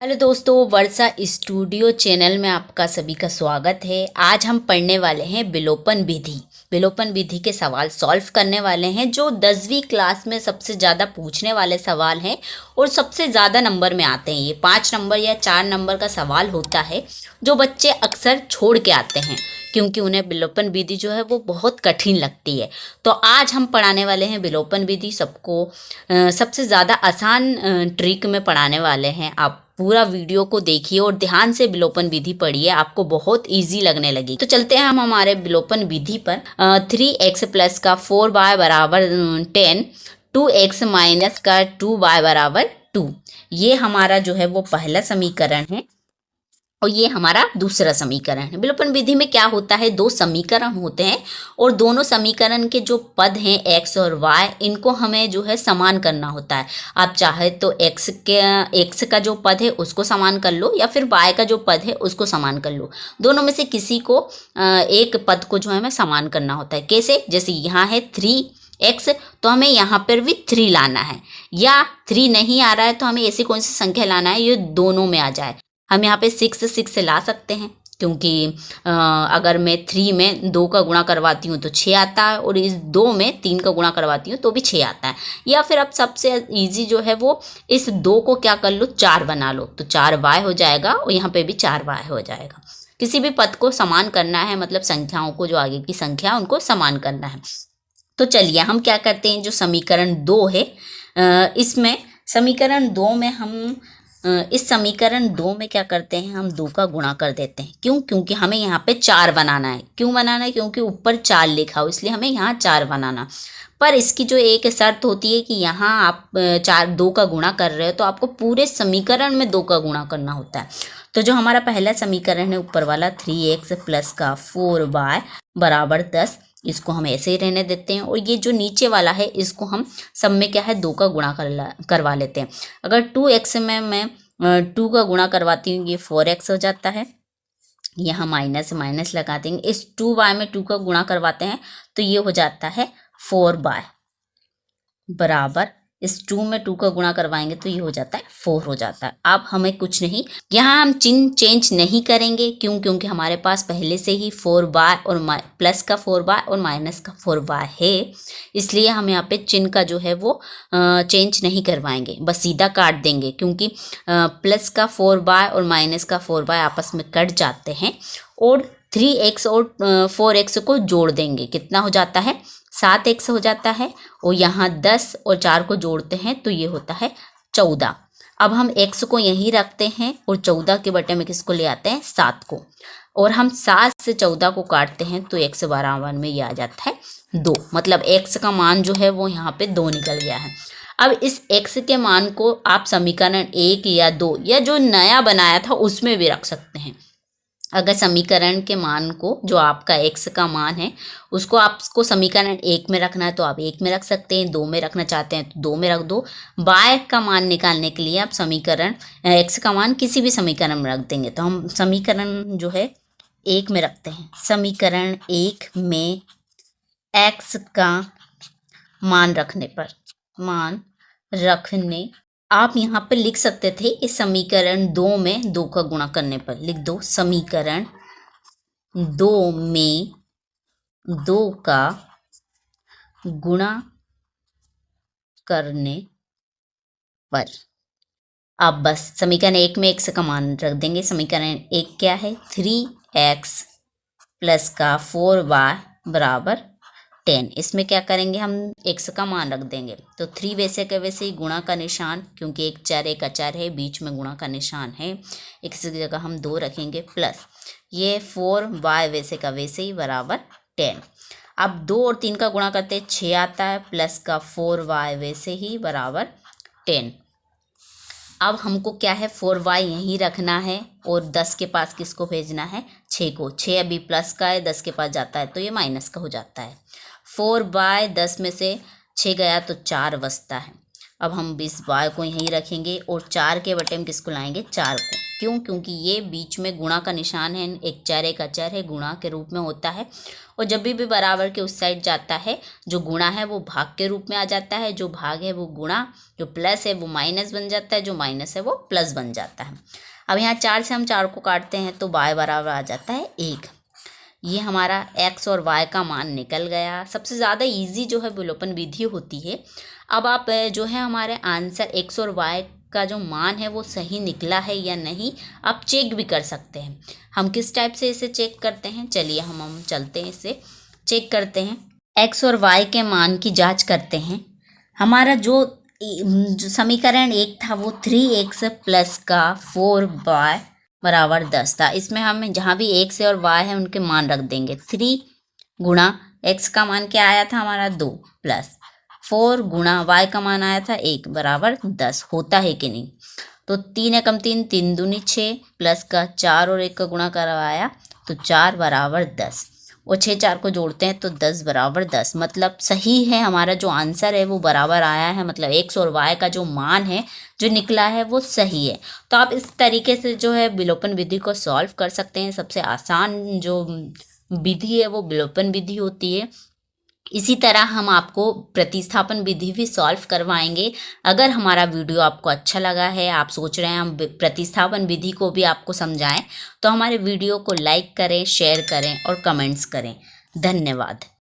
Hello दोस्तों, वर्षा studio channel में आपका सभी का स्वागत है। आज हम पढ़ने वाले हैं विलोपन विधि। विलोपन विधि के सवाल सॉल्व करने वाले हैं जो 10वीं क्लास में सबसे ज़्यादा पूछने वाले सवाल हैं और सबसे ज़्यादा नंबर में आते हैं। ये 5 नंबर या 4 नंबर का सवाल होता है जो बच्चे अक्सर छोड़ के आते हैं क्योंकि उन्हें विलोपन विधि जो है वो बहुत कठिन लगती है। तो आज हम पढ़ाने वाले हैं विलोपन विधि। सबको सबसे ज़्यादा आसान ट्रिक में पढ़ाने वाले हैं। आप पूरा वीडियो को देखिए और ध्यान से विलोपन विधि पढ़िए, आपको बहुत इजी लगने लगी। तो चलते हैं हम हमारे विलोपन विधि पर। 3x प्लस का 4y बराबर 10, 2x माइनस का 2y बराबर 2, ये हमारा जो है वो पहला समीकरण है और ये हमारा दूसरा समीकरण है। विलोपन विधि में क्या होता है, दो समीकरण होते हैं और दोनों समीकरण के जो पद हैं x और y, इनको हमें जो है समान करना होता है। आप चाहे तो x का जो पद है उसको समान कर लो या फिर y का जो पद है उसको समान कर लो। दोनों में से किसी को एक पद को जो है हमें समान करना होता है। कैसे? जैसे यहाँ है 3x, तो हमें यहाँ पर भी 3 लाना है, या 3 नहीं आ रहा है तो हमें ऐसी कौन सी संख्या लाना है ये दोनों में आ जाए। हम यहाँ पे 6 से ला सकते हैं क्योंकि अगर मैं 3 में 2 का गुणा करवाती हूँ तो 6 आता है और इस 2 में 3 का गुणा करवाती हूँ तो भी 6 आता है। या फिर अब सबसे इजी जो है वो इस 2 को क्या कर लो, 4 बना लो, तो 4y हो जाएगा और यहाँ पे भी 4y हो जाएगा। किसी भी पद को समान करना है, मतलब संख्याओं को, जो आगे की संख्या उनको समान करना है। तो चलिए हम क्या करते हैं, जो समीकरण 2 है इसमें समीकरण 2 में हम इस समीकरण 2 में क्या करते हैं, हम 2 का गुणा कर देते हैं। क्यों? क्योंकि हमें यहाँ पे 4 बनाना है। क्यों बनाना है? क्योंकि ऊपर 4 लिखा हो, इसलिए हमें यहाँ 4 बनाना। पर इसकी जो एक शर्त होती है कि यहाँ आप 2 का गुणा कर रहे हो तो आपको पूरे समीकरण में 2 का गुणा करना होता है। तो जो हमारा पहला समीकरण है ऊपर वाला 3x प्लस का 4y बराबर 10, इसको हम ऐसे ही रहने देते हैं। और ये जो नीचे वाला है इसको हम सब में क्या है 2 का गुणा करवा लेते हैं। अगर 2x में मैं 2 का गुणा करवाती हूँ, ये 4x हो जाता है। यहाँ माइनस माइनस लगा देंगे। इस 2y में 2 का गुणा करवाते हैं तो ये हो जाता है 4y बराबर, इस 2 में 2 का गुणा करवाएंगे तो ये हो जाता है 4 हो जाता है। अब हमें कुछ नहीं, यहाँ हम चिन्ह चेंज नहीं करेंगे। क्यों? क्योंकि हमारे पास पहले से ही 4y और प्लस का 4y और माइनस का 4y है, इसलिए हम यहाँ पे चिन्ह का जो है वो चेंज नहीं करवाएंगे, बस सीधा काट देंगे। क्योंकि प्लस का 4y और माइनस का 4y आपस में कट जाते हैं और 3x और 4x को जोड़ देंगे, कितना हो जाता है, 7x हो जाता है। और यहाँ 10 और 4 को जोड़ते हैं तो ये होता है 14। अब हम x को यहीं रखते हैं और 14 के बटे में किसको ले आते हैं, 7 को, और हम 7 से 14 को काटते हैं तो x बराबर में ये आ जाता है 2। मतलब x का मान जो है वो यहाँ पे 2 निकल गया है। अब इस x के मान को आप समीकरण 1 या 2 या जो नया बनाया था उसमें भी रख सकते हैं। अगर समीकरण के मान को, जो आपका x का मान है, उसको आपको समीकरण 1 में रखना है तो आप 1 में रख सकते हैं, 2 में रखना चाहते हैं तो 2 में रख दो। y का मान निकालने के लिए आप समीकरण x का मान किसी भी समीकरण में रख देंगे। तो हम समीकरण जो है 1 में रखते हैं। समीकरण 1 में x का मान रखने आप यहाँ पर लिख सकते थे, इस समीकरण 2 में 2 का गुणा करने पर लिख दो, समीकरण 2 में 2 का गुणा करने पर आप बस समीकरण 1 में x का मान रख देंगे। समीकरण 1 क्या है, 3x प्लस का 4y बराबर 10। इसमें क्या करेंगे, हम x का मान रख देंगे। तो 3 वैसे का वैसे ही, गुणा का निशान, क्योंकि एक चर एक अचर है, बीच में गुणा का निशान है, x की जगह हम 2 रखेंगे, प्लस ये 4y वैसे का वैसे ही बराबर 10। अब 2 और 3 का गुणा करते 6 आता है, प्लस का 4y वैसे ही बराबर 10। अब हमको क्या है, 4y यहीं रखना है और 10 के पास किसको भेजना है, 6 को। 6 अभी प्लस का है, 10 के पास जाता है तो ये माइनस का हो जाता है। 4/10 में से 6 गया तो 4 बचता है। अब हम इस y को यहीं रखेंगे और 4 के बटे में किसको लाएंगे, 4 को। क्यों? क्योंकि ये बीच में गुणा का निशान है, एक चर एक अचर है, गुणा के रूप में होता है। और जब भी बराबर के उस साइड जाता है, जो गुणा है वो भाग के रूप में आ जाता है, जो भाग है वो गुणा, जो प्लस है वो माइनस बन जाता है, जो माइनस है वो प्लस बन जाता है। अब यहाँ 4 से हम 4 को काटते हैं तो y बराबर आ जाता है 1। ये हमारा x और y का मान निकल गया। सबसे ज़्यादा इजी जो है विलोपन विधि होती है। अब आप जो है हमारे आंसर x और y का जो मान है वो सही निकला है या नहीं आप चेक भी कर सकते हैं। हम किस टाइप से इसे चेक करते हैं, चलिए हम चलते हैं, इसे चेक करते हैं। x और y के मान की जांच करते हैं। हमारा जो समीकरण 1 था वो 3x प्लस का 4y बराबर 10 था। इसमें हम जहाँ भी x है और y है उनके मान रख देंगे। 3 गुणा x का मान क्या आया था हमारा 2 प्लस 4 गुणा y का मान आया था 1 बराबर 10। होता है कि नहीं? तो 3 एकम 3, 3 दूनी 6 प्लस का 4 और 1 का गुणा करवाया तो 4 बराबर 10। और 6 4 को जोड़ते हैं तो 10 बराबर 10। मतलब सही है, हमारा जो आंसर है वो बराबर आया है। मतलब x और y का जो मान है जो निकला है वो सही है। तो आप इस तरीके से जो है विलोपन विधि को सॉल्व कर सकते हैं। सबसे आसान जो विधि है वो विलोपन विधि होती है। इसी तरह हम आपको प्रतिस्थापन विधि भी सॉल्व करवाएंगे। अगर हमारा वीडियो आपको अच्छा लगा है, आप सोच रहे हैं हम प्रतिस्थापन विधि को भी आपको समझाएं, तो हमारे वीडियो को लाइक करें, शेयर करें और कमेंट्स करें। धन्यवाद।